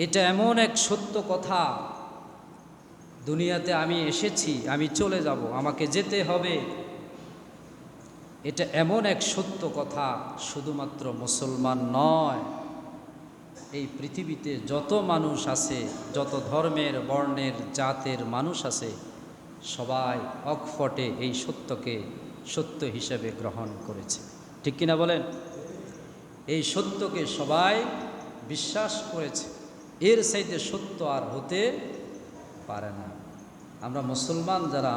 এটা এমন এক সত্য কথা, দুনিয়াতে আমি এসেছি, আমি চলে যাব, আমাকে যেতে হবে। এটা এমন এক সত্য কথা, শুধুমাত্র মুসলমান নয়, এই পৃথিবীতে যত মানুষ আছে, যত ধর্মের বর্ণের জাতের মানুষ আছে, সবাই অকপটে এই সত্যকে সত্য হিসেবে গ্রহণ করেছে। ঠিক কিনা বলেন? এই সত্যকে সবাই বিশ্বাস করেছে। এর চাইতে সত্য আর হতে পারে না। আমরা মুসলমান যারা,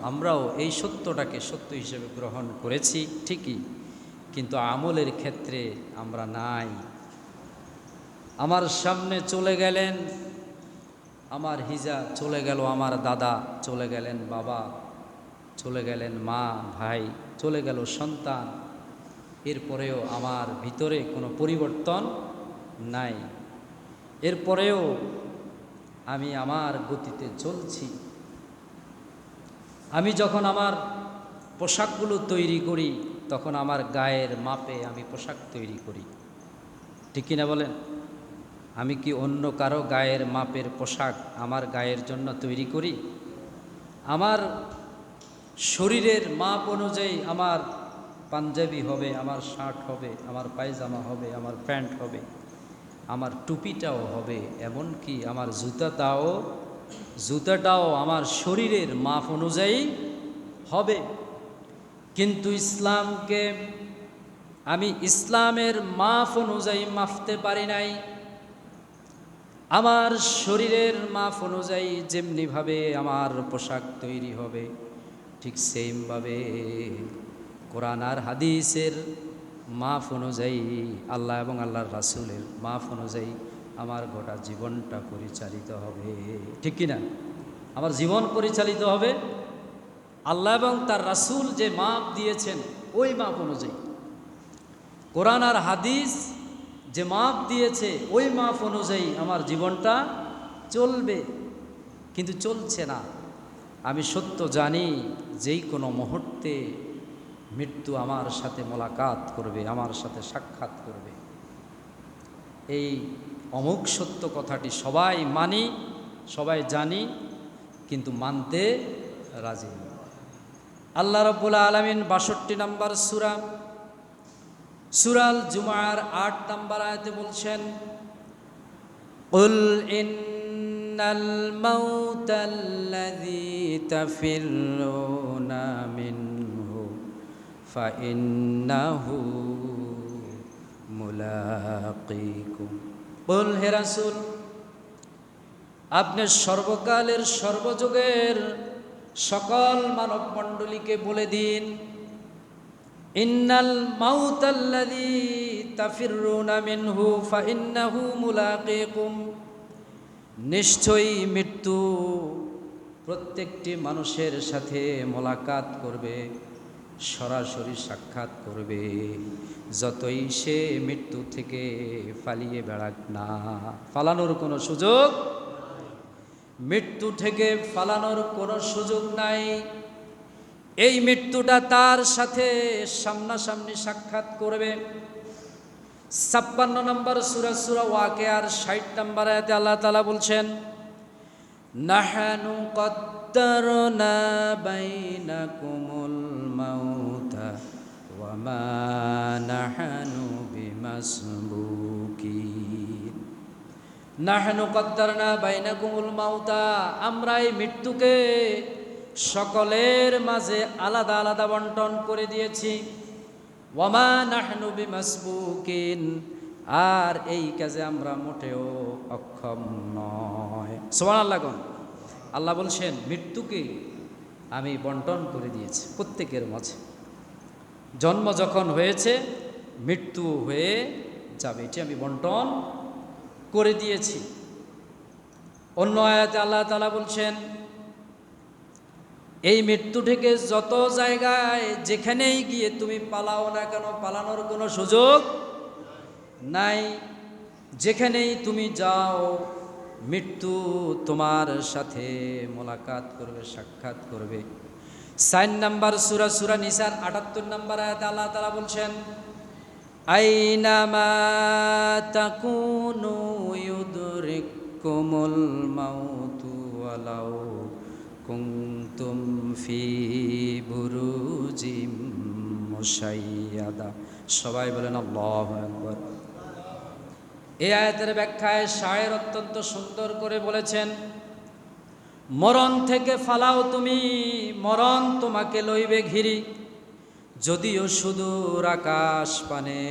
আমরাও এই সত্যটাকে সত্য হিসেবে গ্রহণ করেছি ঠিকই, কিন্তু আমলের ক্ষেত্রে আমরা নাই। আমার সামনে চলে গেলেন আমার হিজা, চলে গেল আমার দাদা, চলে গেলেন বাবা, চলে গেলেন মা, ভাই, চলে গেল সন্তান, এরপরেও আমার ভিতরে কোনো পরিবর্তন নাই। এরপরেও আমি আমার গতিতে চলছি। আমি যখন আমার পোশাকগুলো তৈরি করি, তখন আমার গায়ের মাপে আমি পোশাক তৈরি করি। ঠিক কিনা বলেন? আমি কি অন্য কারো গায়ের মাপের পোশাক আমার গায়ের জন্য তৈরি করি? আমার শরীরের মাপ অনুযায়ী আমার পাঞ্জাবি হবে, আমার শার্ট হবে, আমার পায়জামা হবে, আমার প্যান্ট হবে, আমার টুপিটাও হবে, এমনকি আমার জুতাটাও আমার শরীরের মাপ অনুযায়ী হবে। কিন্তু ইসলামকে আমি ইসলামের মাপ অনুযায়ী মাপতে পারি নাই। আমার শরীরের মাপ অনুযায়ী যেমনিভাবে আমার পোশাক তৈরি হবে, ঠিক সেমভাবে কোরআন আর হাদিসের মাপ অনুযায়ী, আল্লাহ এবং আল্লাহর রাসূলের মাপ অনুযায়ী আমার গোটা জীবনটা পরিচালিত হবে। ঠিক কিনা? আমার জীবন পরিচালিত হবে আল্লাহ এবং তার রাসূল যে মাপ দিয়েছেন ওই মাপ অনুযায়ী। কোরআন আর হাদিস যে মাপ দিয়েছে ওই মাপ অনুযায়ী আমার জীবনটা চলবে, কিন্তু চলছে না। আমি সত্য জানি যেই কোনো মুহূর্তে মৃত্যু আমার সাথে মোলাকাত করবে, আমার সাথে সাক্ষাৎ করবে। এই অমুক সত্য কথাটি সবাই মানি, সবাই জানি, কিন্তু মানতে রাজি না। আল্লাহ রাব্বুল আলামিন ৬২ নম্বর সূরা জুমার ৮ নম্বর আয়াতে বলছেন, কুল ইন্নাল মাউতাল্লাযী তাফিররুনা মিনহু ফাইন্নাহু মুলাকীকুম। বল হে রাসূল, আপনি সর্বকালের সর্বযুগের সকল মানব মণ্ডলীকে বলে দিন, ইন্নাল মাউতাল্লাযী তাফিররুনা মিনহু ফাইন্নাহু মুলাকীকুম। নিশ্চয়ই মৃত্যু প্রত্যেকটি মানুষের সাথে মোলাকাত করবে, সরাসরি সাক্ষাৎ করবে, যতই সে মৃত্যু থেকে পালিয়ে বেড়াক না। পালানোর কোনো সুযোগ, মৃত্যু থেকে পালানোর কোনো সুযোগ নাই। এই মৃত্যুটা তার সাথে সামনাসামনি সাক্ষাৎ করবে। ৫৬ নম্বর সূরা ওয়াকিয়ার ৬০ নম্বর আয়াতে আল্লাহ তাআলা বলছেন, নাহনু কদ্দারনা বাইনাকুমুল মাউতা ওয়া মা নাহনু বিমাসবুকিন। নাহনু কদ্দারনা বাইনাকুমুল মাউতা, আমরা এই মৃত্যুকে সকলের মাঝে আলাদা আলাদা বন্টন করে দিয়েছি। ওয়া মা নাহনু বিমাসবুকিন, আর এই কাজে আমরা মোটেও অক্ষম নয়। সুবহানাল্লাহ। আল্লাহ বলছেন মৃত্যুকে আমি বন্টন করে দিয়েছি প্রত্যেকের মাঝে। জন্ম যখন হয়েছে মৃত্যু হয়ে যাবে, এটি আমি বন্টন করে দিয়েছি। অন্য আয়াতে আল্লাহ তাআলা বলছেন, এই মৃত্যু থেকে যত জায়গায় যেখানেই গিয়ে তুমি পালাও না কেন, পালানোর কোনো সুযোগ নাই। যেখানেই তুমি যাও মৃত্যু তোমার সাথে মোলাকাত করবে, সাক্ষাৎ করবে। ৪ নম্বর সূরা নিসার ৭৮ নম্বর আয়াতে আল্লাহ তাআলা বলছেন, আইনামা তাকুনু ইউদরিকুমুল মাউতু ওয়ালাউ কুনতুম ফি বুরুজিম মুশাইয়াদা। সবাই বলেন আল্লাহু আকবার। এই আয়াতের ব্যাখ্যায় শায়ের অত্যন্ত সুন্দর করে বলেছেন, মরণ থেকে ফালাও তুমি, মরণ তোমাকে লইবে ঘিরি, যদিও সুদূর আকাশ পানে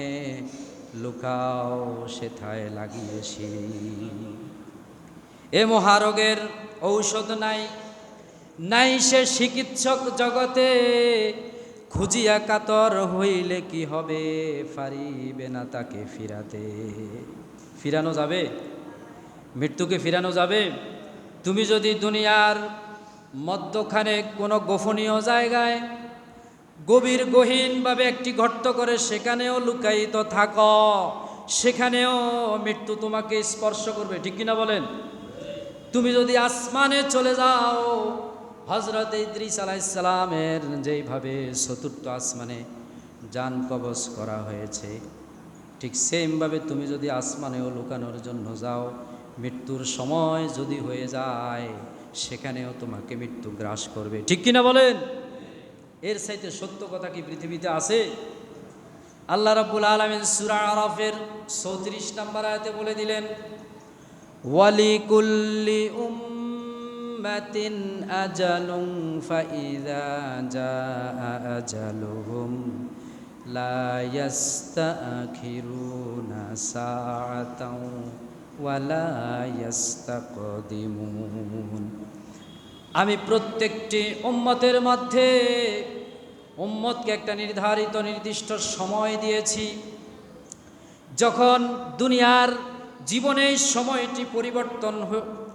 লুকাও সেথায় লাগিয়েছি। এ মহারোগের ঔষধ নাই, নাই সে চিকিৎসক জগতে, খুঁজিয়া কাতর হইলে কি হবে, পারিবে না তাকে ফিরাতে। ফিরানো যাবে? মৃত্যুকে ফিরানো যাবে? তুমি যদি দুনিয়ার মধ্যখানে কোনো গোপনীয় জায়গায় গভীর গহীনভাবে একটি গর্ত করে সেখানেও লুকায়িত থাকো, সেখানেও মৃত্যু তোমাকে স্পর্শ করবে, ঠিক কিনা বলেন? তুমি যদি আসমানে চলে যাও, হযরত ইদ্রিস আলাইহিস সালামের যেইভাবে চতুর্থ আসমানে জান কবজ করা হয়েছে, ঠিক সেমভাবে তুমি যদি আসমানেও লুকানোর জন্য যাও, মৃত্যুর সময় যদি হয়ে যায় সেখানেও তোমাকে মৃত্যু গ্রাস করবে, ঠিক কিনা বলেন? এর চাইতে সত্য কথা কি পৃথিবীতে আছে? আল্লাহ রাব্বুল আলামিন সূরা আরাফের 34 নম্বর আয়াতে বলে দিলেন, ওয়ালিকুল্লি উম্মাতিন আজালুন ফাইযা জাআ আজালুহুম লা ইস্তাখিরুনা সাআতাও ওয়ালা ইস্তাকদিমুন। আমি প্রত্যেকটি উম্মতের মধ্যে উম্মতকে একটা নির্ধারিত নির্দিষ্ট সময় দিয়েছি, যখন দুনিয়ার জীবনে এই সময়টি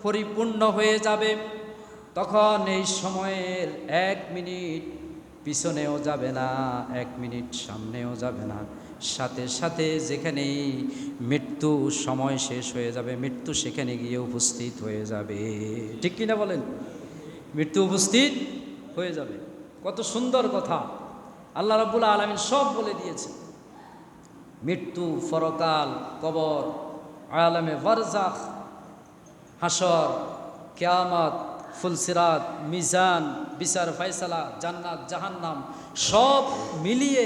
পরিপূর্ণ হয়ে যাবে, তখন এই সময়ের 1 মিনিট পিছনেও যাবে না, 1 মিনিট সামনেও যাবে না, সাথে সাথে যেখানেই মৃত্যু সময় শেষ হয়ে যাবে, মৃত্যু সেখানে গিয়ে উপস্থিত হয়ে যাবে, ঠিক কিনা বলেন? মৃত্যু উপস্থিত হয়ে যাবে। কত সুন্দর কথা! আল্লাহ রাব্বুল আলামিন সব বলে দিয়েছে। মৃত্যু, পরকাল, কবর, আলামে বারজাখ, হাসর, কিয়ামত, ফুলসিরাত, মিজান, বিচার ফায়সালা, জান্নাত জাহান্নাম সব মিলিয়ে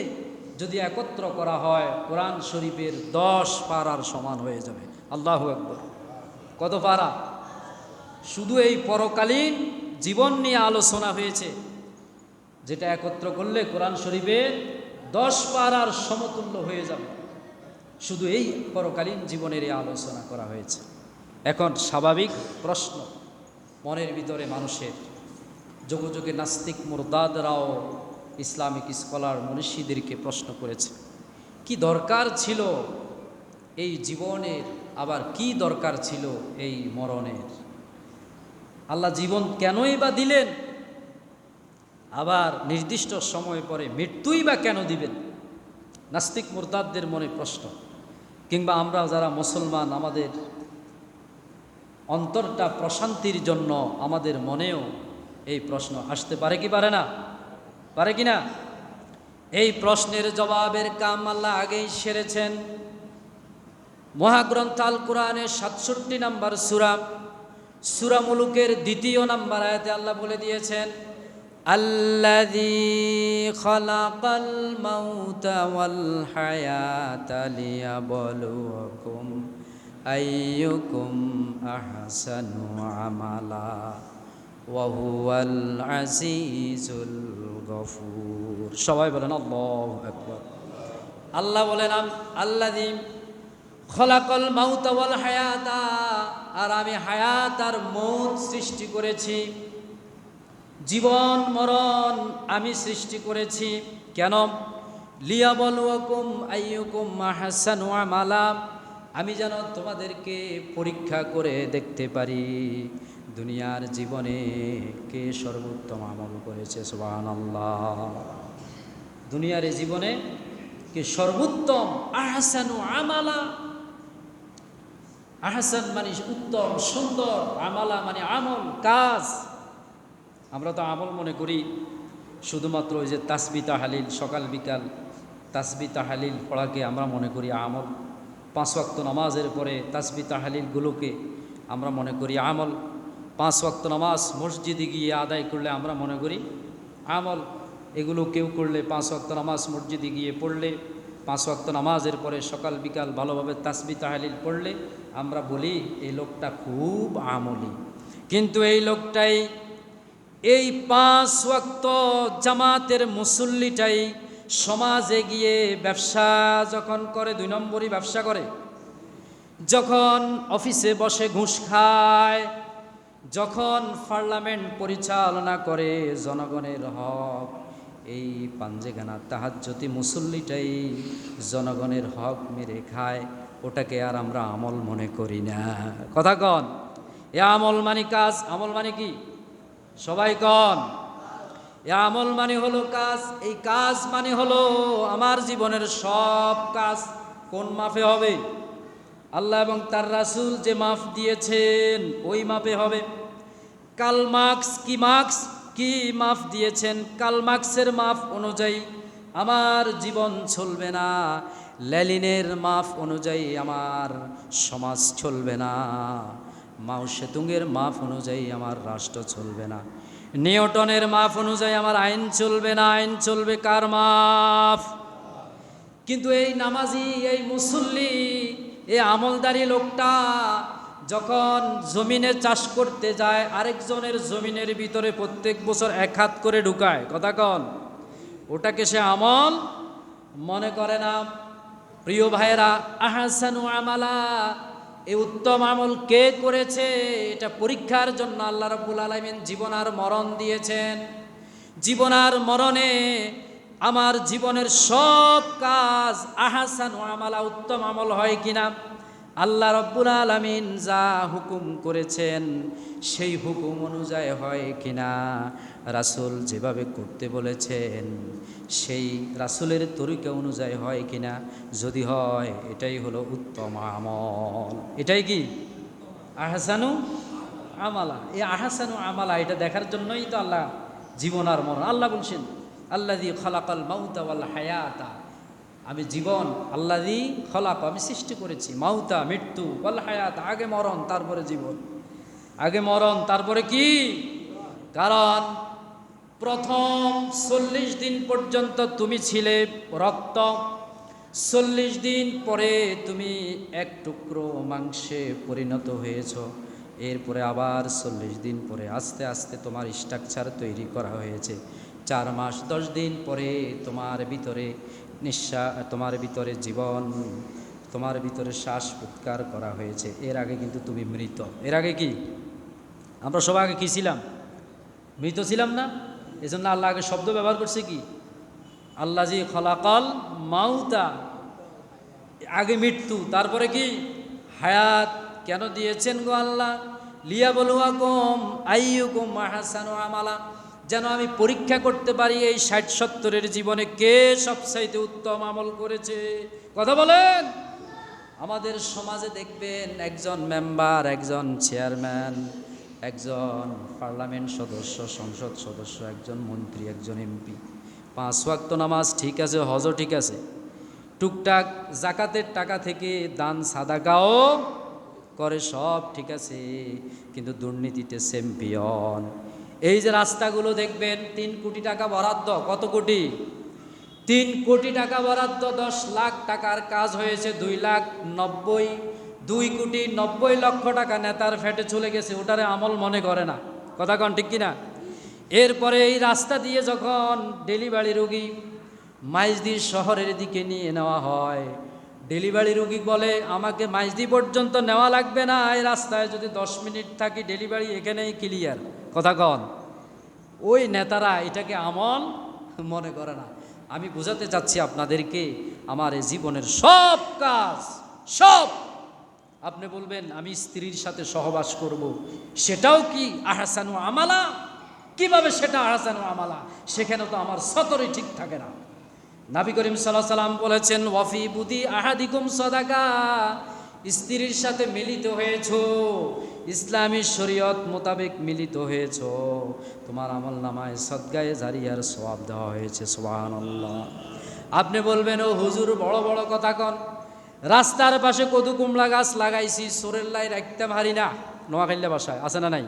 যদি একত্র করা হয়, কোরআন শরীফের 10 পারার সমান হয়ে যাবে। আল্লাহু আকবার! কত পারা? শুধু এই পরকালীন জীবন নিয়ে আলোচনা হয়েছে, যেটা একত্র করলে কোরআন শরীফের 10 পারার সমতুল্য হয়ে যাবে। শুধু এই পরকালীন জীবনের এই আলোচনা করা হয়েছে। এখন স্বাভাবিক প্রশ্ন মনের ভিতরে মানুষের, যুগে যুগে নাস্তিক মুরতাদরাও ইসলামিক স্কলার মনীষীদেরকে প্রশ্ন করেছে, কি দরকার ছিল এই জীবনের, আবার কি দরকার ছিল এই মরণের? আল্লাহ জীবন কেনই বা দিলেন, আবার নির্দিষ্ট সময় পরে মৃত্যুই বা কেন দিবেন? নাস্তিক মুরতাদদের মনে প্রশ্ন। কিংবা আমরা যারা মুসলমান, আমাদের অন্তরটা প্রশান্তির জন্য আমাদের মনেও এই প্রশ্ন আসতে পারে কি পারে না? পারে কি না? এই প্রশ্নের জবাবের কাম আল্লাহ আগেই সেরেছেন। মহাগ্রন্থ আল কোরআনের 67 নম্বর সূরা মুলুকের 2 নম্বর আয়াতে আল্লাহ বলে দিয়েছেন, আল্লাযী খালাকাল মাউতা ওয়াল হায়াতা লিয়াবলুয়াকুম আইয়ুকুম আহসানু আমালা ওয়া হুয়াল আজিজুল গফুর। সবাই বলেন আল্লাহু আকবার। আল্লাহ বলেন, আল্লাযী খলাকাল মাউতা ওয়াল হায়াতা, আর আমি হায়াত আর মৌত সৃষ্টি করেছি, জীবন মরণ আমি সৃষ্টি করেছি। কেন? লিয়াবলুয়াকুম আইয়ুকুম আহসানু আমালা, আমি যেন তোমাদেরকে পরীক্ষা করে দেখতে পারি দুনিয়ার জীবনে কে সর্বোত্তম আমল করেছে। সুবহানাল্লাহ! দুনিয়ার জীবনে কে সর্বোত্তম, আহসানু আমালা, আহসান মানে উত্তম, সুন্দর, আমালা মানে আমল, কাজ। আমরা তো আমল মনে করি শুধুমাত্র ওই যে তাসবিহ তাহলিল সকাল বিকাল তাসবিহ তাহলিল পড়াকে আমরা মনে করি আমল। 5 ওয়াক্ত নামাজের পরে তাসবিহ তাহলিলগুলোকে আমরা মনে করি আমল। 5 ওয়াক্ত নামাজ মসজিদে গিয়ে আদায় করলে আমরা মনে করি আমল। এগুলো কেউ করলে 5 ওয়াক্ত নামাজ মসজিদে গিয়ে পড়লে, 5 ওয়াক্ত নামাজের পরে সকাল বিকাল ভালোভাবে তাসবিহ তাহলিল পড়লে আমরা বলি এই লোকটা খুব আমলি। কিন্তু এই লোকটাই, এই 5 ওয়াক্ত জামাতের মুসল্লিটাই সমাজে গিয়ে ব্যবসা যখন করে, 2 নম্বরই ব্যবসা করে, যখন অফিসে বসে ঘুষ খায়, যখন পার্লামেন্ট পরিচালনা করে জনগণের হক, এই পাঞ্জেগানা তাহাজ্জুদি মুসল্লিটাই জনগণের হক মেরে খায়, ওটাকে আর আমরা আমল মনে করি না। কথা কন, এ আমল মানে কাজ। আমল মানে কি? সবাই কন, এ আমল মানে হলো কাজ। এই কাজ মানে হলো আমার জীবনের সব কাজ কোন মাপে হবে? আল্লাহ এবং তার রাসূল যে মাপ দিয়েছেন ওই মাপে হবে। কার্ল মার্কস কি মাপ দিয়েছেন, কার্ল মার্কসের মাপ অনুযায়ী আমার জীবন চলবে না, লেনিনের মাপ অনুযায়ী আমার সমাজ চলবে না, মাও সেতুংয়ের মাপ অনুযায়ী আমার রাষ্ট্র চলবে না, নিউটনের মাপ অনুযায়ী আমার আইন চলবে না। আইন চলবে কার মাপ? কিন্তু এই নামাজি, এই মুসল্লি, এই আমলদারি লোকটা যখন জমিনে চাষ করতে যায়, আরেকজনের জমিনের ভিতরে প্রত্যেক বছর 1 হাত করে ঢুকায়, কথা কন, ওটাকে সে আমল মনে করে না। প্রিয় ভাইয়েরা, আহসানু আমালা, এই উত্তম আমল কে করেছে? এটা পরীক্ষার জন্য আল্লাহ রাব্বুল আলামিন জীবন আর মরণ দিয়েছেন। জীবন আর মরণে আমার জীবনের সব কাজ আহসানু আমালা, উত্তম আমল হয় কিনা, আল্লাহ রাব্বুল আলামিন যা হুকুম করেছেন সেই হুকুম অনুযায়ী হয় কিনা, রাসূল যেভাবে করতে বলেছেন সেই রাসূলের তরিকা অনুযায়ী হয় কিনা, যদি হয় এটাই হলো উত্তম আমল। এটাই কি আহসানু আমালা। এই আহসানু আমালা এটা দেখার জন্যই তো আল্লাহ জীবন আর মরণ। আল্লাহ বলছেন আল্লাযী খালাকাল মাউতা ওয়াল হায়াতা, আমি জীবন, আল্লাযী খলাক, আমি সৃষ্টি করেছি, মাউতা মৃত্যু, ওয়াল হায়াত আগে মরণ তারপরে জীবন, আগে মরণ তারপরে কি? কারণ প্রথম 40 দিন পর্যন্ত তুমি ছিলে রক্ত, 40 দিন পরে তুমি এক টুকরো মাংসে পরিণত হয়েছ, এরপরে আবার 40 দিন পরে আস্তে আস্তে তোমার স্ট্রাকচার তৈরি করা হয়েছে, 4 মাস 10 দিন পরে তোমার ভিতরে তোমার ভিতরে জীবন, তোমার ভিতরে শ্বাস উৎকার করা হয়েছে। এর আগে কিন্তু তুমি মৃত। এর আগে কি আমরা সবাই আগে কী ছিলাম? মৃত ছিলাম না? এজন্য আল্লাহ আগে শব্দ ব্যবহার করছে কি? আল্লাযী খলাকাল মাউতা, আগে মৃত্যু তারপরে কি হায়াত। কেন দিয়েছেন গো আল্লাহ? লিয়াবলুয়াকুম আইয়ুকুম আহসানু আমালা, যেন আমি পরীক্ষা করতে পারি এই 60-70-এর জীবনে কে সবচাইতে উত্তম আমল করেছে। কথা বলেন। আমাদের সমাজে দেখবেন একজন মেম্বার, একজন চেয়ারম্যান, একজন পার্লামেন্ট সদস্য, সংসদ সদস্য, একজন মন্ত্রী, একজন এমপি, 5 ওয়াক্ত নামাজ ঠিক আছে, হজও ঠিক আছে, টুকটাক জাকাতের টাকা থেকে দান সাদাকাও করে, সব ঠিক আছে, কিন্তু দুর্নীতিতে চ্যাম্পিয়ন। এই যে রাস্তাগুলো দেখবেন 3 কোটি টাকা বরাদ্দ, কত কোটি? 3 কোটি টাকা বরাদ্দ, 10 লাখ টাকার কাজ হয়েছে 2 কোটি 90 লক্ষ টাকা নেতার ফেটে চলে গেছে, ওটারে আমল মনে করে না। কথা কন ঠিক কিনা? এরপরে এই রাস্তা দিয়ে যখন ডেলিভারি রোগী মাইজদি শহরের দিকে নিয়ে নেওয়া হয়, ডেলিভারি রোগী বলে আমাকে মাইজদি পর্যন্ত নেওয়া লাগবে না, এই রাস্তায় যদি 10 মিনিট থাকি ডেলিভারি এখানেই ক্লিয়ার। কথা কন। ওই নেতারা এটাকে আমল মনে করে না। আমি বোঝাতে চাচ্ছি আপনাদেরকে, আমার এই জীবনের সব কাজ, সব, আপনি বলবেন আমি স্ত্রীর সাথে সহবাস করব, সেটাও কি আহসানু আমালা? কিভাবে সেটা আহসানু আমালা? সেখানে তো আমার সতরই ঠিক থাকে না। নবী করিম সাল্লাল্লাহু আলাইহি সাল্লাম বলেছেন ওয়াফি বুদি আহাদিকুম সাদাকা, স্ত্রীর সাথে মিলিত হয়েছো, ইসলামী শরীয়ত মোতাবেক মিলিত হয়েছো, তোমার আমল নামায় সদকায়ে জারিয়ার সওয়াব দেওয়া হয়েছে। সুবহানাল্লাহ। আপনি বলবেন, ও হুজুর বড় বড় কথা কন, রাস্তার পাশে কদু কুমড়া গাছ লাগাইছি, সোরের লাই রাখতে পারি না। নোয়াখাইলে বাসায় আছে না নাই?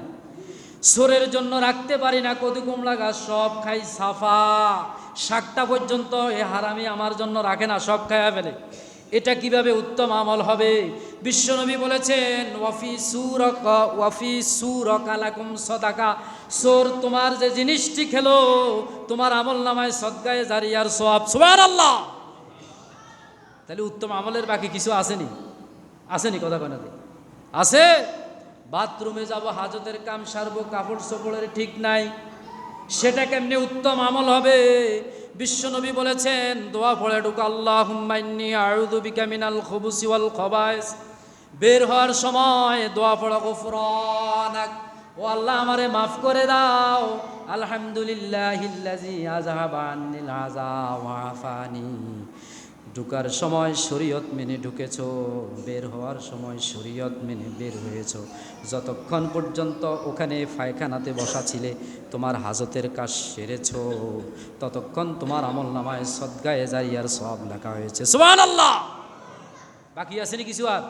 সোরের জন্য রাখতে পারি না, কদু কুমড়া গাছ সব খাই সাফা, শাকটা পর্যন্ত এ হারামি আমার জন্য রাখে না, সব খাইয়া ফেলে। এটা কিভাবে উত্তম আমল হবে? বিশ্বনবী বলেছেন, ওয়াফি সুরকা লাকুম সাদাকা, সোর তোমার যে জিনিসটি খেলো তোমার আমল নামায় সদকায়ে জারিয়ার সওয়াব। সুবহানাল্লাহ। তাহলে উত্তম আমলের বাকি কিছু আসেনি? আসেনি? কথা কয় না আছে? বাথরুমে যাব, হাজতের কাম সারবো, কাপড় চোপড়ের ঠিক নাই, সেটা কেমনে উত্তম আমল হবে? বিশ্বনবী বলেছেন, দোয়া পড়ে ঢুকো, আল্লাহুম্মা ইন্নী আউযু বিকা মিনাল খুবুসি ওয়াল খবায়েস। বের হওয়ার সময় দোয়া পড়ো, গফরানাক, ও আল্লাহ আমারে মাফ করে দাও, আলহামদুলিল্লাহিল্লাযী আযহাবা আন্নিল আযা ওয়া আফানি। ঢুকার সময় শরীয়ত মেনে ঢুকেছো, বের হওয়ার সময় শরীয়ত মেনে বের হয়েছো। যতক্ষণ পর্যন্ত ওখানে পায়খানাতে বসা ছিলে তোমার হাজতের কাজ সেরেছো, ততক্ষণ তোমার আমল নামায় সদকায়ে জারিয়ার সওয়াব লেখা হয়েছে। সুবহানাল্লাহ। বাকি আসেনি কিছু? আর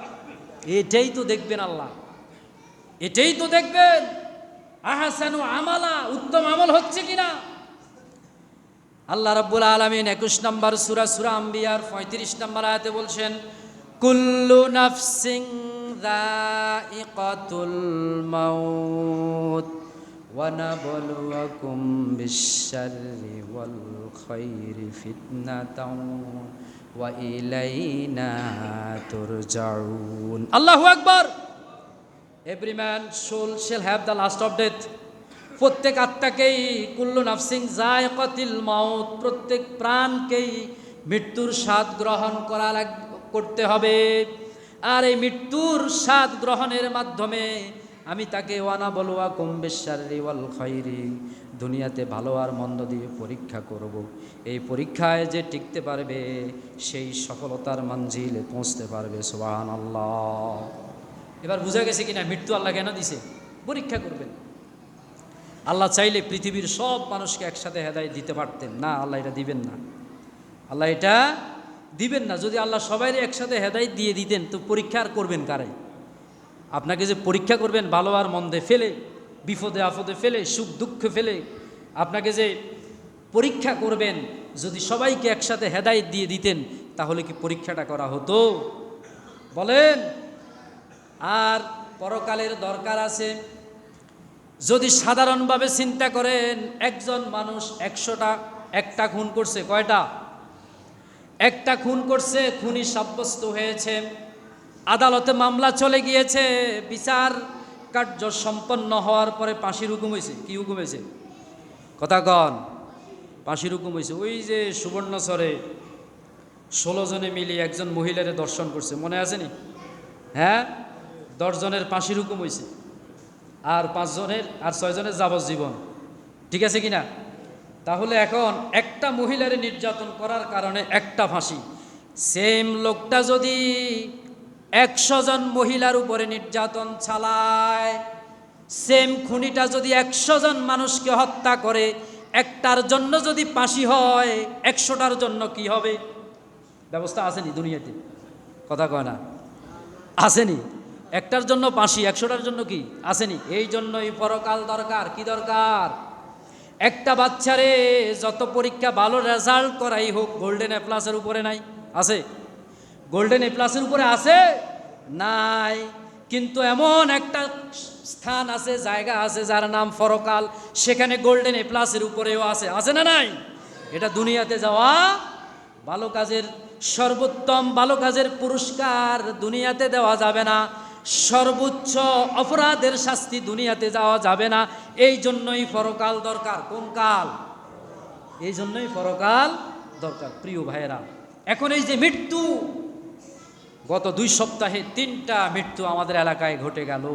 এটাই তো দেখবেন আল্লাহ, এটাই তো দেখবেন আহসানু আমালা, উত্তম আমল হচ্ছে কিনা। আল্লাহ রাব্বুল আলামিন 21 নম্বর সূরা আম্বিয়ার 35 নম্বর আয়াতে বলছেন, কুল্লু নাফসিন যায়িকাতুল মাউত ওয়া নাবলুয়াকুম বিশ-শাররি ওয়াল খায়রি ফিতনাতাও ওয়া ইলাইনা তুরজাউন। আল্লাহু আকবার। Every man shall have the last of death. প্রত্যেক আত্মাকেই, কুল্লু নাফসিন যায়িকাতুল মাউত, প্রত্যেক প্রাণকেই মৃত্যুর স্বাদ গ্রহণ করতে হবে। আর এই মৃত্যুর স্বাদ গ্রহণের মাধ্যমে আমি তাকে ওয়ানা বলুয়া কুম্বিশারি ওয়াল খাইরি, দুনিয়াতে ভালো আর মন্দ দিয়ে পরীক্ষা করব। এই পরীক্ষায় যে টিকতে পারবে সেই সফলতার মঞ্জিলে পৌঁছতে পারবে। সুবহানাল্লাহ। এবার বুঝা গেছে কিনা মৃত্যু আল্লাহ কেন দিছে? পরীক্ষা করবেন। আল্লাহ চাইলে পৃথিবীর সব মানুষকে একসাথে হেদায়েত দিতে পারতেন, না, আল্লাহ এটা দিবেন না। আল্লাহ এটা দিবেন না। যদি আল্লাহ সবাই একসাথে হেদায়েত দিয়ে দিতেন তো পরীক্ষা আর করবেন কারাই? আপনাকে যে পরীক্ষা করবেন ভালো আর মন্দে ফেলে, বিপদে আপদে ফেলে, সুখ দুঃখে ফেলে, আপনাকে যে পরীক্ষা করবেন, যদি সবাইকে একসাথে হেদায়েত দিয়ে দিতেন তাহলে কি পরীক্ষাটা করা হতো? বলেন। আর পরকালের দরকার আছে। যদি সাধারণভাবে চিন্তা করেন, একজন মানুষ একটা খুন করছে, কয়টা? একটা খুন করছে, খুনি সাব্যস্ত হয়েছে, আদালতে মামলা চলে গিয়েছে, বিচার কার্য সম্পন্ন হওয়ার পরে ফাঁসির হুকুম হয়েছে। কি হুকুম হয়েছে? কথা কন। ফাঁসির হুকুম হয়েছে। ওই যে সুবর্ণচরে 16 জনে মিলিয়ে একজন মহিলারে ধর্ষণ করছে, মনে আছেনি? হ্যাঁ, 10 জনের ফাঁসির হুকুম হয়েছে, আর 6 জনের যাবজ্জীবন। ঠিক আছে কিনা? তাহলে এখন একটা মহিলারে নির্যাতন করার কারণে একটা ফাঁসি। সেম লোকটা যদি 100 জন মহিলার উপরে নির্যাতন চালায়, সেম খুনিটা যদি 100 জন মানুষকে হত্যা করে, একটার জন্য যদি ফাঁসি হয়, 100টার জন্য কি হবে? ব্যবস্থা আসেনি দুনিয়াতে? কথা কয় না? আসেনি? একটার জন্য ফাঁসি, 100টার জন্য কি আসেনি? এই জন্যই পরকাল দরকার। কি দরকার? একটা বাচ্চারে যত পরীক্ষা ভালো রেজাল্ট করাই হোক, গোল্ডেন এ প্লাসের উপরে নাই? আছে? গোল্ডেন এ প্লাসের উপরে আছে? নাই। কিন্তু এমন একটা স্থান আছে, জায়গা আছে যার নাম পরকাল, সেখানে গোল্ডেন এ প্লাসের উপরেও আছে। আছে না নাই? এটা দুনিয়াতে যাওয়া ভালো কাজের সর্বোত্তম ভালো কাজের পুরস্কার দুনিয়াতে দেওয়া যাবে না। সর্বোচ্চ অপরাধের শাস্তি দুনিয়াতে যাওয়া যাবে না। এই জন্যই পরকাল দরকার। কোন কাল? এই জন্যই পরকাল দরকার। প্রিয় ভাইয়েরা, এখন এই যে মৃত্যু, গত 2 সপ্তাহে 3টা মৃত্যু আমাদের এলাকায় ঘটে গেল,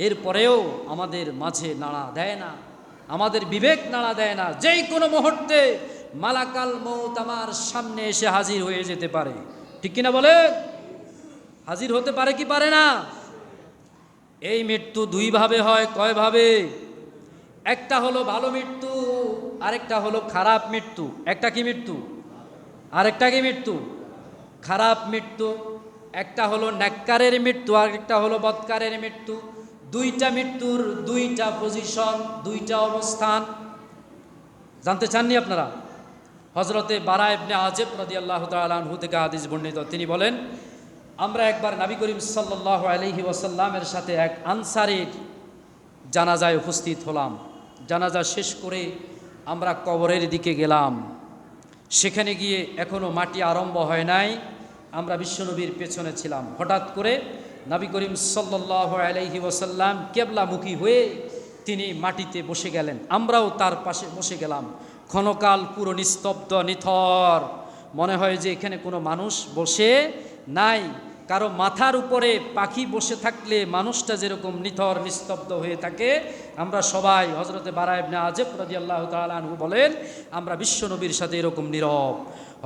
এরপরেও আমাদের মাঝে নাড়া দেয় না, আমাদের বিবেক নাড়া দেয় না। যেই কোনো মুহূর্তে মালাকাল মউত আমার সামনে এসে হাজির হয়ে যেতে পারে। ঠিক কিনা বলে? হাজির হতে পারে কি পারে না? এই মৃত্যু 2 ভাবে হয়। কয় ভাবে? একটা হলো ভালো মৃত্যু, আরেকটা হলো খারাপ মৃত্যু। একটা কি মৃত্যু? আরেকটা কি মৃত্যু? খারাপ মৃত্যু। একটা হলো নেককারের মৃত্যু, আর একটা হলো বদকারের মৃত্যু। দুইটা মৃত্যুর দুইটা পজিশন, দুইটা অবস্থান। জানতে চাননি আপনারা? হজরতে বারা ইবনে আযিব রাদিয়াল্লাহু তাআলা আনহু থেকে হাদিস বর্ণিত, তিনি বলেন, আমরা একবার নবী করিম সাল্লাল্লাহু আলাইহি ওয়াসাল্লামের সাথে এক আনসারীর জানাজায় উপস্থিত হলাম। জানাজা শেষ করে আমরা কবরের দিকে গেলাম। সেখানে গিয়ে এখনও মাটি আরম্ভ হয় নাই, আমরা বিশ্বনবীর পেছনে ছিলাম। হঠাৎ করে নবী করিম সাল্লাল্লাহু আলাইহি ওয়াসাল্লাম কিবলামুখী হয়ে তিনি মাটিতে বসে গেলেন, আমরাও তার পাশে বসে গেলাম। ক্ষণকাল পুরো নিস্তব্ধ, নিথর, মনে হয় যে এখানে কোনো মানুষ বসে নাই। কারো মাথার উপরে পাখি বসে থাকলে মানুষটা যেরকম নিথর নিস্তব্ধ হয়ে থাকে, আমরা সবাই, হজরতে বারা ইবনে আযিব রাদিয়াল্লাহু তাআলা আনহু বলেন, আমরা বিশ্বনবীর সাথে এরকম নীরব।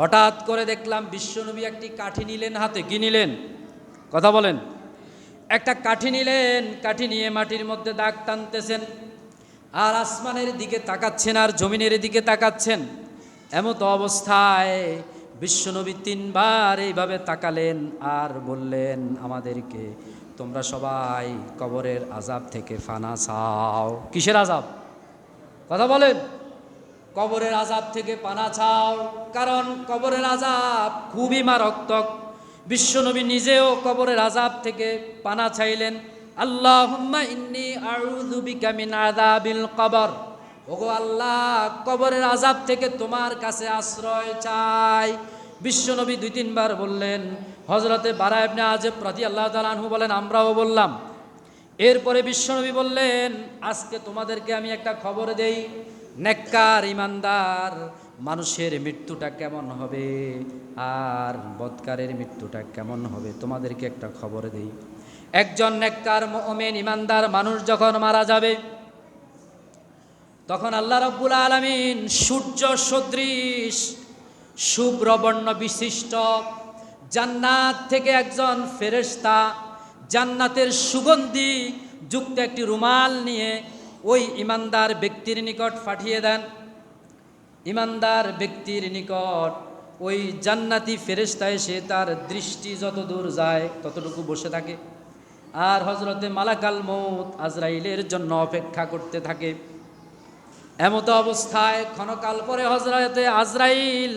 হঠাৎ করে দেখলাম বিশ্বনবী একটি কাঠি নিলেন হাতে। কি নিলেন? কথা বলেন। একটা কাঠি নিলেন, কাঠি নিয়ে মাটির মধ্যে দাগ টানতেছেন, আর আসমানের দিকে তাকাচ্ছেন আর জমিনের দিকে তাকাচ্ছেন। এমত অবস্থায় বিশ্বনবী তিনবার এইভাবে তাকালেন আর বললেন আমাদেরকে, তোমরা সবাই কবরের আযাব থেকে ফানা চাও। কিসের আযাব? কথা বলেন। কবরের আযাব থেকে পানা চাও, কারণ কবরের আযাব খুবই মারাত্মক। বিশ্বনবী নিজেও কবরের আযাব থেকে পানা চাইলেন। আল্লাহুম্মা ইন্নী আউযু বিকা মিন আযাবিল কবর। ওগো আল্লাহ, কবরের আযাব থেকে তোমার কাছে আশ্রয় চাই। বিশ্বনবী দুই তিনবার বললেন। হযরতে বারা ইবনে আযিব রাদিয়াল্লাহু তাআলা আনহু বলেন, আমরাও বললাম। এরপরে বিশ্বনবী বললেন, আজকে তোমাদেরকে আমি একটা খবর দেই, নেককার ইমানদার মানুষের মৃত্যুটা কেমন হবে আর বদকারের মৃত্যুটা কেমন হবে, তোমাদেরকে একটা খবর দেই। একজন নেককার মুমিন ইমানদার মানুষ যখন মারা যাবে, তখন আল্লাহ রাব্বুল আলামিন সূর্য সদৃশ শুভ্র বর্ণ বিশিষ্ট জান্নাত থেকে একজন ফেরেশতা জান্নাতের সুগন্ধি যুক্ত একটি রুমাল নিয়ে ওই ইমানদার ব্যক্তির নিকট পাঠিয়ে দেন। ইমানদার ব্যক্তির নিকট ওই জান্নাতি ফেরেশতা এসে তার দৃষ্টি যত দূর যায় ততটুকু বসে থাকে, আর হযরতে মালাকাল মউত আজরাইলের জন্য অপেক্ষা করতে থাকে। এমত অবস্থায় ক্ষণকাল পরে হযরতে আজরাইল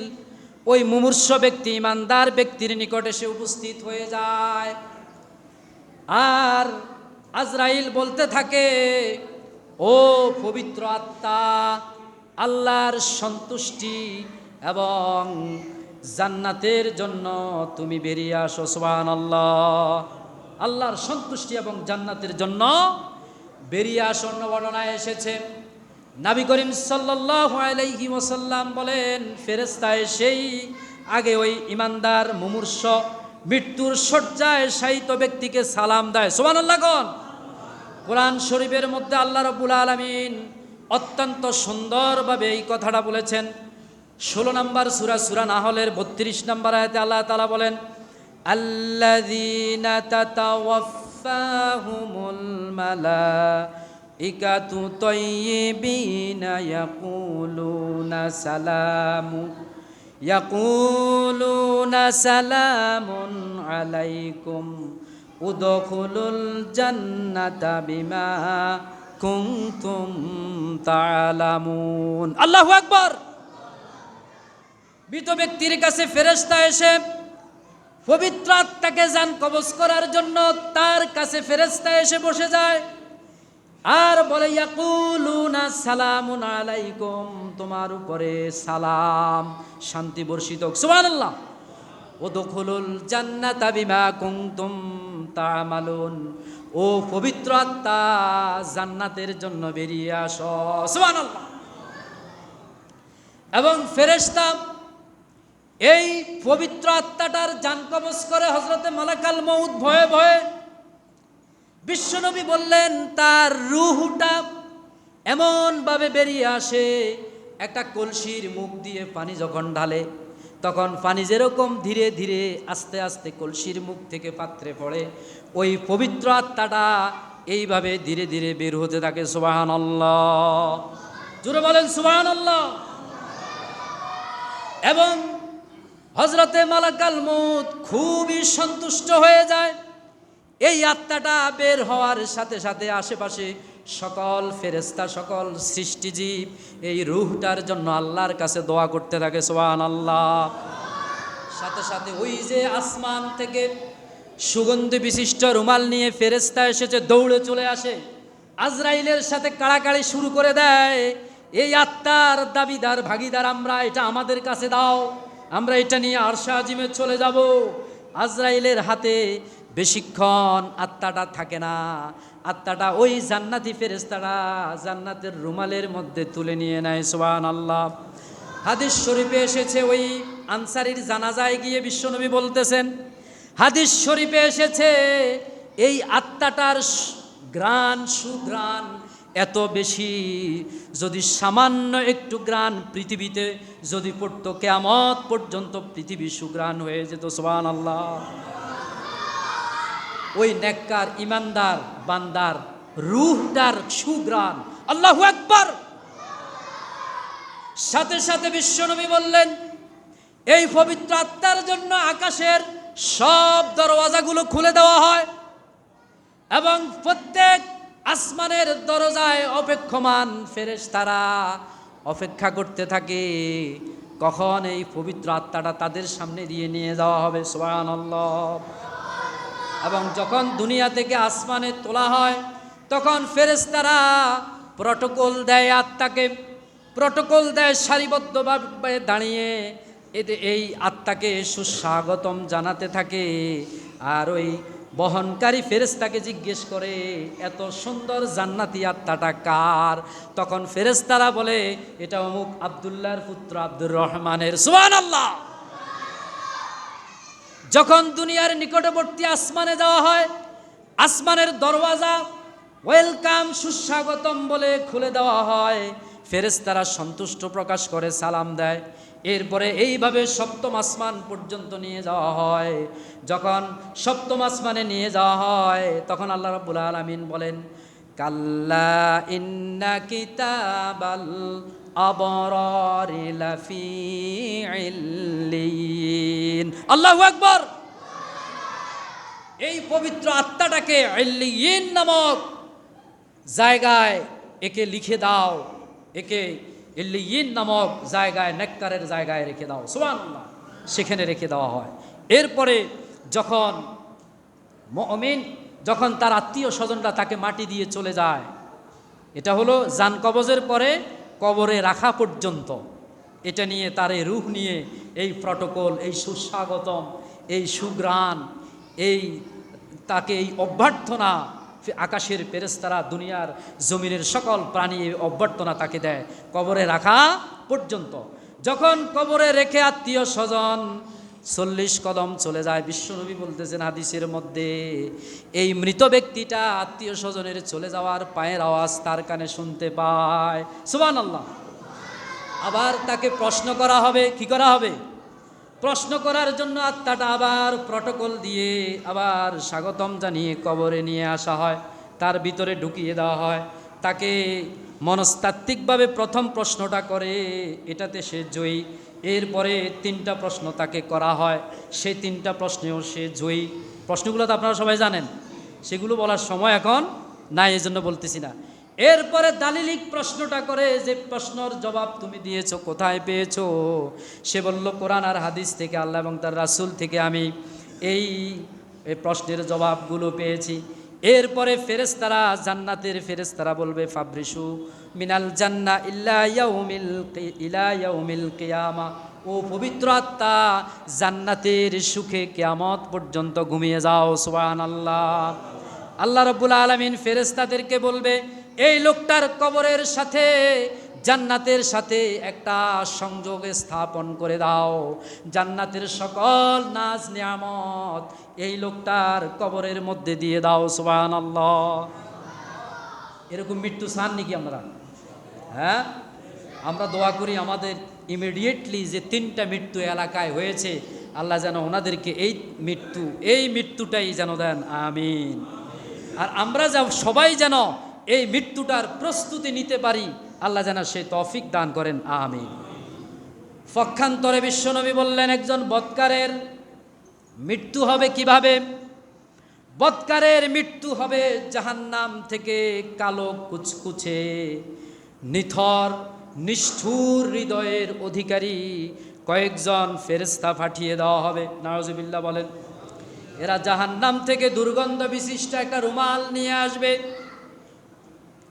ওই মুমূর্ষ ব্যক্তি ইমানদার ব্যক্তির নিকট এসে উপস্থিত হয়ে যায়, আর আজরাইল বলতে থাকে, ও পবিত্র আত্মা, আল্লাহর সন্তুষ্টি এবং জান্নাতের জন্য তুমি বেরিয়ে আসো। সুবহানাল্লাহ। আল্লাহর সন্তুষ্টি এবং জান্নাতের জন্য বেরিয়ে আসো। অন্য বর্ণনায় এসেছে, নবী করিম সাল্লাল্লাহু আলাইহি ওয়াসাল্লাম বলেন, ফেরেশতা এসেই আগে ওই ইমানদার মুমূর্ষ মৃত্যুর শয্যায় শায়িত ব্যক্তিকে সালাম দেয়। সুবহানাল্লাহ কোন? কোরআন শরীফের মধ্যে আল্লাহ রাব্বুল আলামিন অত্যন্ত সুন্দরভাবে এই কথাটা বলেছেন। 16 নম্বর সূরা নাহলের 32 নম্বর আয়াতে আল্লাহ তাআলা বলেন, আল্লাযীনা তাতাওয়াফফাহুমুল মালাইকাতু তাইয়্যিবিনা ইয়াকুলুনা সালামুন আলাইকুম উদখুলুল জান্নাতা বিমা কুনতুম তা'লামুন। আল্লাহু আকবার। মৃত ব্যক্তির কাছে ফেরেশতা এসে পবিত্র আত্মাকে জান কবজ করার জন্য তার কাছে ফেরেশতা এসে বসে যায় আর বলে, ইয়াকুলুনা সালামুন আলাইকুম, তোমার উপরে সালাম, শান্তি বর্ষিত হোক। সুবহানাল্লাহ। উদখুলুল জান্নাতা বিমা কুনতুম তা'মালুন, ও পবিত্র আত্মা, জান্নাতের জন্য বেরিয়ে আসো। সুবহানাল্লাহ। এবং ফেরেশতা এই পবিত্র আত্মাটার জান কবজ করে হযরতে মালাকাল মউত ভয়ে ভয়ে। বিশ্বনবী বললেন, তার রূহটা এমনভাবে বেরিয়ে আসে, একটা কলসির মুখ দিয়ে পানি যখন ঢালে তখন পানি যেরকম ধীরে ধীরে আস্তে আস্তে কলসির মুখ থেকে পাত্রে পড়ে, ওই পবিত্র আত্মাটা এইভাবে ধীরে ধীরে বের হতে থাকে। সুবহানাল্লাহ। জোরে বলেন সুবহানাল্লাহ। এবং হযরতে মালাকাল মউত খুবই সন্তুষ্ট হয়ে যায়। এই আত্মাটা বের হওয়ার সাথে সাথে আশেপাশে সকল ফেরেশতা, সকল সৃষ্টিজীব এই রূহটার জন্য আল্লাহর কাছে দোয়া করতে থাকে, সুবহানাল্লাহ। সাথে সাথে ওই যে আসমান থেকে সুগন্ধি বিশিষ্ট রুমাল নিয়ে ফেরেশতা এসেছে, দৌড়ে চলে আসে, আজরাইলের সাথে কাড়াকাড়ি শুরু করে দেয়। এই আত্মার দাবিদার, ভাগিদার আমরা, এটা আমাদের কাছে দাও, আমরা এটা নিয়ে আরশে আজিমে চলে যাব। আজরাইলের হাতে বেশিক্ষণ আত্মাটা থাকে না। আত্মাটা ওই জান্নাতি ফেরেশতারা জান্নাতের রুমালের মধ্যে তুলে নিয়ে নেয়, সুবহানাল্লাহ। হাদিস শরীফে এসেছে, ওই আনসারীর জানাজায় গিয়ে বিশ্বনবী বলতেছেন, হাদিস শরীফে এসেছে এই আত্মাটার গ্রাণ, সুগ্রাণ এত বেশি, যদি সামান্য একটু গ্রাণ পৃথিবীতে যদি পড়তো, কিয়ামত পর্যন্ত পৃথিবী সুগ্রাণ হয়ে যেত, সুবহানাল্লাহ। ওই নেককার ইমানদার বান্দার রূহটার সুগ্রাণ, আল্লাহু আকবার। সাথে সাথে বিশ্বনবী বললেন, এই পবিত্র আত্মার জন্য আকাশের সব দরওয়াজাগুলো খুলে দেওয়া হয় এবং প্রত্যেক আসমানের দরজায় অপেক্ষমান ফেরেশতারা অপেক্ষা করতে থাকে কখন এই পবিত্র আত্মাটা তাদের সামনে দিয়ে নিয়ে যাওয়া হবে, সুবহানাল্লাহ। এবং যখন দুনিয়া থেকে আসমানে তোলা হয় তখন ফেরেশতারা প্রটোকল দেয়, আত্মাকে প্রটোকল দেয়, সারিবদ্ধভাবে দাঁড়িয়ে এই আত্মাকে সুস্বাগতম জানাতে থাকে। আর ওই বহনকারী ফেরেশতাকে জিজ্ঞেস করে, এত সুন্দর জান্নাতি আত্মাটা কার? তখন ফেরেশতারা বলে, এটা অমুক আব্দুল্লাহর পুত্র আব্দুর রহমানের, সুবহানাল্লাহ। যখন দুনিয়ার নিকটবর্তী আসমানে যাওয়া হয়, আসমানের দরওয়াজা ওয়েলকাম, সুস্বাগতম বলে খুলে দেওয়া হয়। ফেরেশতারা সন্তুষ্ট প্রকাশ করে সালাম দেয়। এরপরে এইভাবে সপ্তম আসমান পর্যন্ত নিয়ে যাওয়া হয়। যখন সপ্তম আসমানে নিয়ে যাওয়া হয় তখন আল্লাহ রাব্বুল আলামিন বলেন, কাল্লা ইন্না কিতাবাল আবরারি লাফি ইল্লিয়িন, আল্লাহু আকবার। এই পবিত্র আত্মাটাকে ইল্লিয়িন নামক জায়গায় একে লিখে দাও, একে ইল্লিয়িন নামক জায়গায়, নেককারের জায়গায় রেখে দাও, সুবহানাল্লাহ। সেখানে রেখে দেওয়া হয়। এরপরে যখন মুমিন, যখন তার আত্মীয় স্বজনরা তাকে মাটি দিয়ে চলে যায়, এটা হলো জান কবজের পরে কবরে রাখা পর্যন্ত, এটা নিয়ে তার এই রূহ নিয়ে এই প্রটোকল, এই সুস্বাগতম, এই সুগ্রাণ, এই তাকে এই অভ্যর্থনা আকাশের ফেরেশতারা, দুনিয়ার জমিনের সকল প্রাণী এই অভ্যর্থনা তাকে দেয় কবরে রাখা পর্যন্ত। যখন কবরে রেখে আত্মীয় স্বজন 40 কদম চলে যায়, বিশ্বনবী বলতেছেন হাদিসের মধ্যে, এই মৃত ব্যক্তিটা আত্মীয় স্বজনের চলে যাওয়ার পায়ের আওয়াজ তার কানে শুনতে পায়, সুবহানাল্লাহ। আবার তাকে প্রশ্ন করা হবে, কি করা হবে? প্রশ্ন করার জন্য আত্মাটা আবার প্রটোকল দিয়ে আবার স্বাগতম জানিয়ে কবরে নিয়ে আসা হয়, তার ভিতরে ঢুকিয়ে দেওয়া হয়। তাকে মনস্তাত্ত্বিকভাবে প্রথম প্রশ্নটা করে, এটাতে সে জয়ী। এরপরে 3টা প্রশ্ন তাকে করা হয়, সেই 3টা প্রশ্নেও সে জয়ী। প্রশ্নগুলো তো আপনারা সবাই জানেন, সেগুলো বলার সময় এখন নাই, এই জন্য বলতেছি না। এরপরে দালিলিক প্রশ্নটা করে, যে প্রশ্নের জবাব তুমি দিয়েছো কোথায় পেয়েছো? সে বলল, কোরআন আর হাদিস থেকে, আল্লাহ এবং তার রাসূল থেকে আমি এই প্রশ্নের জবাবগুলো পেয়েছি। এরপরে ফেরেশতারা, জান্নাতের ফেরেশতারা বলবে, ফাবরিসু মিনাল জান্নাহ ইলা ইয়াউমিল কিয়ামা, ও পবিত্র আত্মা জান্নাতের সুখে কিয়ামত পর্যন্ত ঘুমিয়ে যাও, সুবহানাল্লাহ। আল্লাহ রাব্বুল আলামিন ফেরেশতাদেরকে বলবে, এই লোকটার কবরের সাথে জান্নাতের সাথে একটা সংযোগ স্থাপন করে দাও, জান্নাতের সকল নাজ নিয়ামত এই লোকটার কবরের মধ্যে দিয়ে দাও, সুবহানাল্লাহ। এরকম মৃত্যু চান নাকি আমরা? হ্যাঁ, আমরা দোয়া করি আমাদের ইমিডিয়েটলি যে 3টা মৃত্যু এলাকায় হয়েছে, আল্লাহ যেন ওনাদেরকে এই মৃত্যুটাই যেন দেন, আমিন। আর আমরা সবাই যেন এই মৃত্যুটার প্রস্তুতি নিতে পারি, আল্লাহ যেন সে তৌফিক দান করেন, আমিন। পক্ষান্তরে বিশ্বনবী বললেন, একজন বৎকারের মৃত্যু হবে কিভাবে? বৎকারের মৃত্যু হবে জাহান্নাম থেকে কালো কুচকুচে নিথর নিষ্ঠুর হৃদয়ের অধিকারী কয়েকজন ফেরেশতা পাঠিয়ে দেওয়া হবে। নাউজুবিল্লাহ বলেন। এরা জাহান্নাম থেকে দুর্গন্ধ বিশিষ্ট একটা রুমাল নিয়ে আসবে।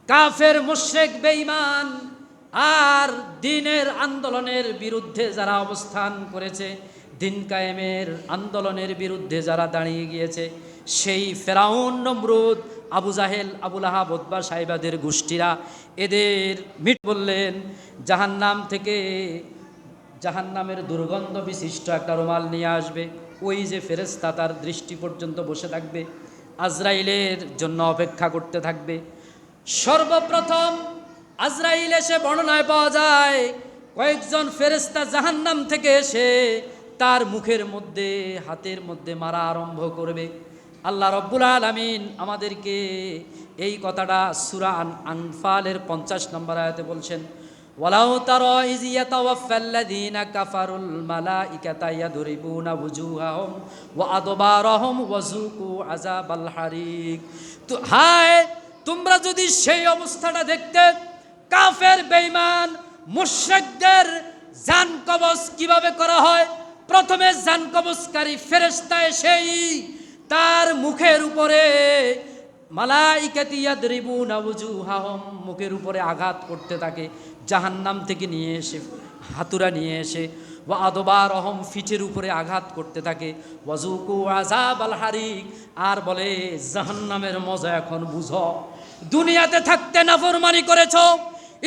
কাফের মুশরিক বেঈমান আর দ্বীনের আন্দোলনের বিরুদ্ধে যারা অবস্থান করেছে, দিন কায়েমের আন্দোলনের বিরুদ্ধে যারা দাঁড়িয়ে গিয়েছে, সেই ফেরাউন, নমরুদ, আবু জাহেল, আবুল আহাব, উতবা, সাইবাদের গোষ্ঠীরা এদের বললেন, জাহান্নাম থেকে জাহান্নামের দুর্গন্ধ বিশিষ্ট একটা রুমাল নিয়ে আসবে। ওই যে ফেরেশতা তার দৃষ্টি পর্যন্ত বসে থাকবে, আজরাইলের জন্য অপেক্ষা করতে থাকবে। সর্বপ্রথম আজরাইল এসে বর্ণনায় পাওয়া যায় কয়েকজন ফেরেশতা জাহান্নাম থেকে এসে তার মুখের মধ্যে, হাতের মধ্যে মারা আরম্ভ করবে। আল্লাহ রব্বুল আলামিন আমাদেরকে এই কথাটা সূরা আনফালের 50 নম্বর আয়াতে বলছেন, ওয়ালাউ তারা ইয ইয়াতাওয়াফাল্লাযীনা কাফারুল মালাইকাতা ইয়াদরিবুনা ওয়ুজুহাহুম ওয়া আদবারহুম ওয়াযুকু আযাবাল হারিক। তো হায়, তোমরা যদি সেই অবস্থাটা দেখতে, কাফের বেঈমান মুশরিকদের জান কবজ কিভাবে করা হয়। প্রথমে জান কবজকারী ফেরেশতা এসেই তার মুখের উপরে মালাইকাতি ইয়াদরিবুনা ওয়ুজুহাহুম, মুখের উপরে আঘাত করতে থাকে, জাহান্নাম থেকে নিয়ে এসে হাতুড়া নিয়ে এসে, ওয়া আদবারহুম, ফিটের উপরে আঘাত করতে থাকে, ওয়াযুকু আযাবাল হারিক, আর বলে জাহান্নামের মজা এখন বুঝো। দুনিয়াতে থাকতে নাফরমানি করেছো,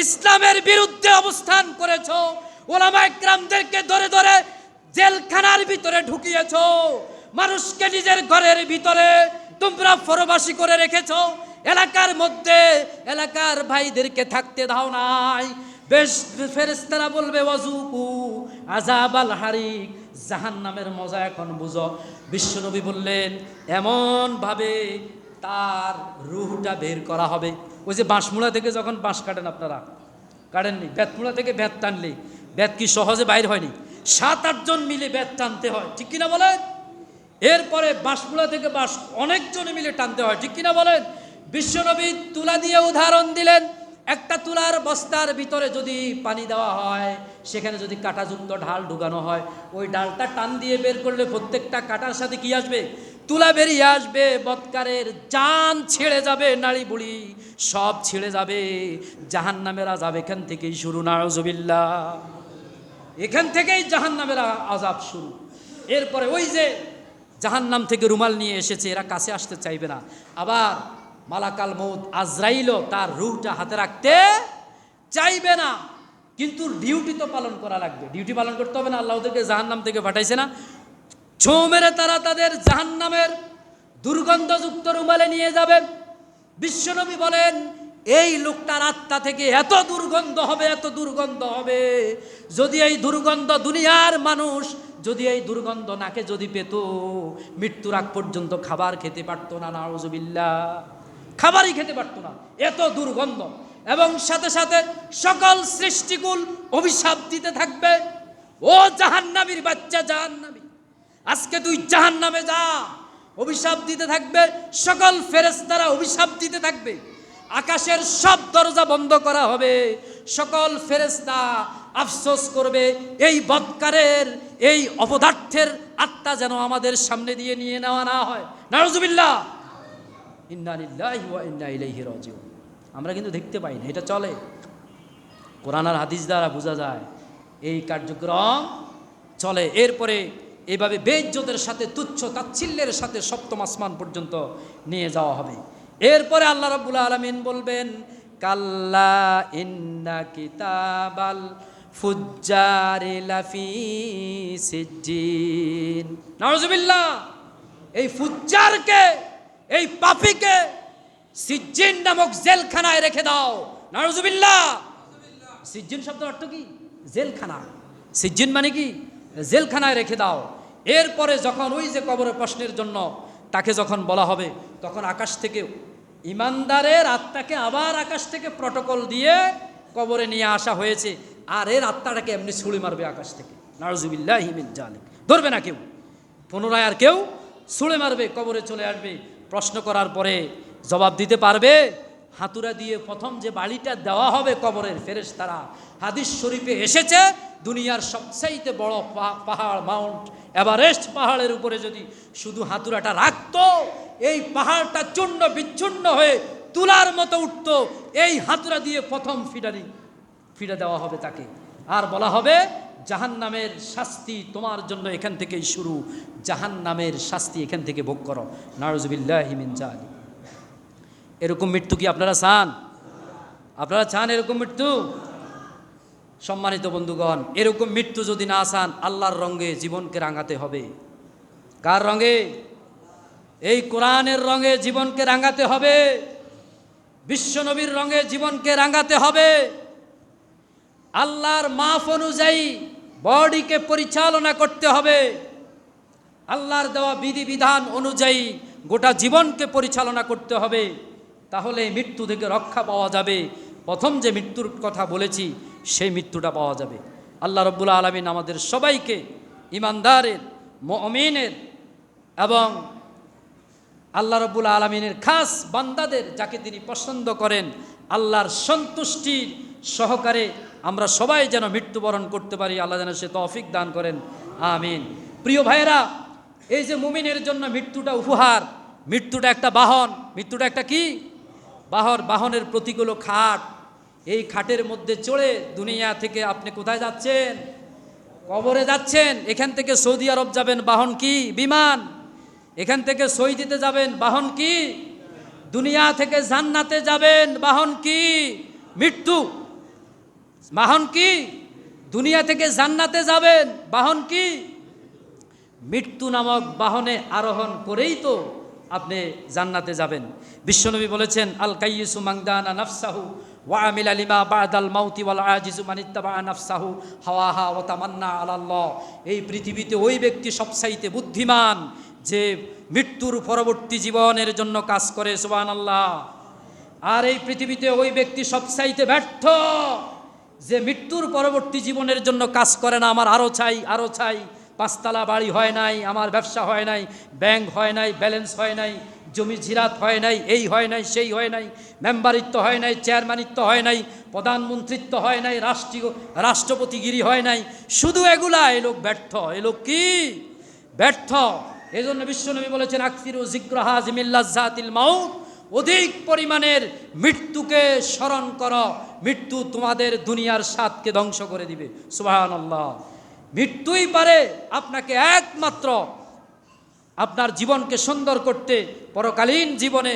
ইসলামের বিরুদ্ধে অবস্থান করেছো, ওলামা ইকরামদেরকে ধরে ধরে জেলখানার ভিতরে ঢুকিয়েছো, মানুষকে নিজের ঘরের ভিতরে তোমরা ফরবাসী করে রেখেছো, এলাকার মধ্যে এলাকার ভাইদেরকে থাকতে দাও নাই। বেশ, ফেরেশতারা বলবে ওয়াযুকু আযাবাল হারিক, জাহান্নামের মজা এখন বুঝো। বিশ্বনবী বললেন, এমন ভাবে তার রূহটা বের করা হবে। ওই যে বাঁশমূলা থেকে যখন বাঁশ কাটেন, আপনারা কাটেননি, বেতমূলা থেকে বেত টানলে বেত কি সহজে বাইর হয়নি, 7-8 জন মিলে বেত টানতে হয়, ঠিক কিনা বলেন? এরপরে বাঁশমূলা থেকে বাঁশ অনেকজনে মিলে টানতে হয়, ঠিক কিনা বলেন? বিশ্বনবী তুলা দিয়ে উদাহরণ দিলেন। একটা তুলার বস্তার ভিতরে যদি পানি দেওয়া হয়, সেখানে যদি কাঁটাযুক্ত ঢাল ঢুকানো হয়, ওই ডালটা টান দিয়ে বের করলে প্রত্যেকটা কাঁটার সাথে কি আসবে? তুলা বেরিয়ে আসবে। বৎকারের জান ছেড়ে যাবে, নাড়ি বুড়ি সব ছেড়ে যাবে, জাহান্নামের আযাব এখান থেকেই শুরু। নাউজুবিল্লাহ, এখান থেকেই জাহান্নামের আযাব শুরু। এরপরে ওই যে জাহান্নাম থেকে রুমাল নিয়ে এসেছে, এরা কাছে আসতে চাইবে না। আবার মালাকাল মউত আজরাইলও তার রূহটা হাতে রাখতে চাইবে না, কিন্তু ডিউটি তো পালন করা লাগবে। ডিউটি পালন করতে হবে না, আল্লাহ ওদেরকে জাহান্নাম থেকে পাঠাইছে না? ছো মেরে তারা তাদের জাহান্নামের দুর্গন্ধযুক্ত রুমালে নিয়ে যাবে। বিশ্বনবী বলেন, এই লোকটার আত্মা থেকে এত দুর্গন্ধ হবে, এত দুর্গন্ধ হবে, যদি এই দুর্গন্ধ দুনিয়ার মানুষ যদি এই দুর্গন্ধ নাকে যদি পেত, মৃত্যুর আগ পর্যন্ত খাবার খেতে পারতো না। নাউজুবিল্লাহ, খাবারই খেতে পারতো না, এত দুর্গন্ধ। এবং সাথে সাথে সকল সৃষ্টিকুল অভিশাপ দিতে থাকবে, ও জাহান্নামীর বাচ্চা, জাহান্নামী, আজকে তুই জাহান্নামে যা। অভিশাপ দিতে থাকবে, সকল ফেরেশতারা অভিশাপ দিতে থাকবে। আকাশের সব দরজা বন্ধ করা হবে, সকল ফেরেশতা আফসোস করবে, এই বদকারের, এই অপদার্থের আত্মা যেন আমাদের সামনে দিয়ে নিয়ে নেওয়া না হয়। নাউজুবিল্লাহ, ইন্না লিল্লাহি ওয়া ইন্না ইলাইহি রাজিউন। আমরা কিন্তু দেখতে পাই না, এটা চলে। কোরআন আর হাদিস দ্বারা বোঝা যায় এই কার্যক্রম চলে। এরপরে এইভাবে বেইজ্জতের সাথে, তুচ্ছ তাচ্ছিল্যের সাথে সপ্তম আসমান পর্যন্ত নিয়ে যাওয়া হবে। এরপরে আল্লাহ রাব্বুল আলামিন বলবেন, কাল্লা ইন্না কিতাবাল ফুজ্জারি লাফি সিজ্জিন। নাউজুবিল্লাহ, এই ফুজ্জারকে, এই পাপীকে সিজ্জিন নামক জেলখানায় রেখে দাও। নাউজুবিল্লাহ। সিজ্জিন শব্দের অর্থ কি? জেলখানা। সিজ্জিন মানে কি? জেলখানায় রেখে দাও। এরপরে যখন ওই যে কবরের প্রশ্নের জন্য তাকে যখন বলা হবে, তখন আকাশ থেকে ইমানদারের আত্মাকে আবার আকাশ থেকে প্রটোকল দিয়ে কবরে নিয়ে আসা হয়েছে। আর এর আত্মাটাকে এমনি ছুঁড়ে মারবে আকাশ থেকে, নাউজুবিল্লাহি মিন জালিক। ধরবে না কেউ, পুনরায় আর কেউ ছুঁড়ে মারবে, কবরে চলে আসবে। প্রশ্ন করার পরে জবাব দিতে পারবে? হাতুড়া দিয়ে প্রথম যে বাড়িটা দেওয়া হবে কবরের ফেরেশতারা, হাদিস শরীফে এসেছে দুনিয়ার সবচাইতে বড় পাহাড় মাউন্ট এভারেস্ট পাহাড়ের উপরে যদি শুধু হাতুড়াটা রাখতো, এই পাহাড়টা চূর্ণ বিচ্ছিন্ন হয়ে তুলার মতো উঠত। এই হাতুড়া দিয়ে প্রথম ফিডা দেওয়া হবে তাকে, আর বলা হবে জাহান্নামের শাস্তি তোমার জন্য এখান থেকেই শুরু, জাহান্নামের শাস্তি এখান থেকে ভোগ করো। নাউজুবিল্লাহি মিন জালিক। এরকম মৃত্যু কি আপনারা চান? আপনারা চান এরকম মৃত্যু? সম্মানিত বন্ধুগণ, এরকম মৃত্যু যদি না চান, আল্লাহর রঙে জীবনকে রাঙাতে হবে। কার রঙে? এই কোরআনের রঙে জীবনকে রাঙাতে হবে, বিশ্বনবীর রঙে জীবনকে রাঙাতে হবে। আল্লাহর মাপ অনুযায়ী বডিকে পরিচালনা করতে হবে, আল্লাহর দেওয়া বিধিবিধান অনুযায়ী গোটা জীবনকে পরিচালনা করতে হবে। তাহলে মৃত্যু থেকে রক্ষা পাওয়া যাবে। প্রথম যে মৃত্যুর কথা বলেছি সেই মৃত্যুটা পাওয়া যাবে। আল্লাহ রাব্বুল আলামিন আমাদের সবাইকে ঈমানদারের, মুমিনের এবং আল্লাহ রাব্বুল আলামিনের খাস বান্দাদের, যাকে তিনি পছন্দ করেন, আল্লাহর সন্তুষ্টির সহকারে আমরা সবাই যেন মৃত্যুবরণ করতে পারি, আল্লাহ যেন সে তৌফিক দান করেন, আমিন। প্রিয় ভাইয়েরা, এই যে মুমিনের জন্য মৃত্যুটা উপহার, মৃত্যুটা একটা বাহন। মৃত্যুটা একটা কি বাহন? বাহনের প্রতীক হলো খাট। এই খাটের মধ্যে চড়ে দুনিয়া থেকে আপনি কোথায় যাচ্ছেন? কবরে যাচ্ছেন। এখান থেকে সৌদি আরব যাবেন, বাহন কি? বিমান। এখান থেকে সৌদিতে যাবেন, বাহন কি? দুনিয়া থেকে জান্নাতে যাবেন, বাহন কি? মৃত্যু। বাহন কি? দুনিয়া থেকে জান্নাতে যাবেন, বাহন কি? মৃত্যু নামক বাহনে আরোহণ করেই তো আপনি জান্নাতে যাবেন। বিশ্বনবী বলেছেন, আল কাইয়িসু মান দানা নাফসাহু ওয়া আমিলা লিমা বাদাল মাউতি ওয়াল আজিজু মান ইত্তাবা নাফসাহু হাওয়াহা ওয়া তামান্না আলাল্লাহ। এই পৃথিবীতে ওই ব্যক্তি সবচাইতে বুদ্ধিমান যে মৃত্যুর পরবর্তী জীবনের জন্য কাজ করে, সুবহানাল্লাহ। আর এই পৃথিবীতে ওই ব্যক্তি সবচাইতে ব্যর্থ যে মৃত্যুর পরবর্তী জীবনের জন্য কাজ করে না। আমার আরো চাই, আরো চাই, পাঁচতলা বাড়ি হয় নাই, আমার ব্যবসা হয় নাই, ব্যাংক হয় নাই, ব্যালেন্স হয় নাই, জমি জিরাত হয় নাই, এই হয় নাই, সেই হয় নাই, মেম্বারিত্ব হয় নাই, চেয়ারম্যানিত্ব হয় নাই, প্রধানমন্ত্রিত্ব হয় নাই, রাষ্ট্রপতিগিরি হয় নাই। শুধু এগুলা, এ লোক ব্যর্থ। এ লোক কি? ব্যর্থ। এই জন্য বিশ্বনবী বলেছেন, আকসিরু যিকরাহা মিন লাজ্জাতিল মাউত, অধিক পরিমাণের মৃত্যুকে স্মরণ করো, মৃত্যু তোমাদের দুনিয়ার স্বাদকে ধ্বংস করে দিবে। সুবহানাল্লাহ। মৃত্যুই পারে আপনাকে একমাত্র আপনার জীবনকে সুন্দর করতে, পরকালীন জীবনে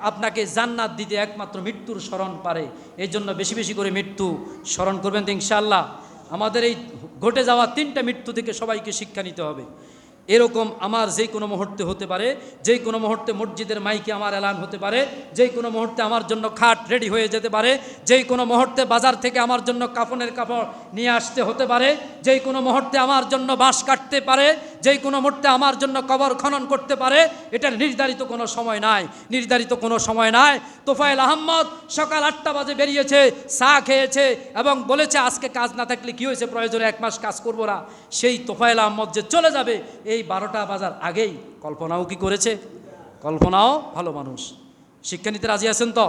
আপনাকে জান্নাত দিতে একমাত্র মৃত্যুর স্মরণ পারে। এই জন্য বেশি বেশি করে মৃত্যু স্মরণ করবেন তো ইনশাআল্লাহ। আমাদের এই ঘটে যাওয়া 3টা মৃত্যু থেকে সবাইকে শিক্ষা নিতে হবে। এরকম আমার যেই কোনো মুহূর্তে হতে পারে, যেই কোনো মুহূর্তে মসজিদের মাইকে আমার এলান হতে পারে, যেই কোনো মুহূর্তে আমার জন্য খাট রেডি হয়ে যেতে পারে, যেই কোনো মুহূর্তে বাজার থেকে আমার জন্য কাফনের কাপড় নিয়ে আসতে হতে পারে, যেই কোনো মুহূর্তে আমার জন্য বাঁশ কাটতে পারে, যেই কোনো মুহূর্তে আমার জন্য কবর খনন করতে পারে। এটার নির্ধারিত কোনো সময় নাই, নির্ধারিত কোনো সময় নাই। তোফায়েল আহমদ সকাল 8টা বাজে বেরিয়েছে, চা খেয়েছে এবং বলেছে আজকে কাজ না থাকলে কি হয়েছে, প্রয়োজনে 1 মাস কাজ করবো না। সেই তোফায়েল আহমদ যে চলে যাবে এই 12টা বাজার আগেই কল্পনাও কি করেছে? কল্পনাও ভালো মানুষ। শিক্ষা নিতে রাজি আছেন তো?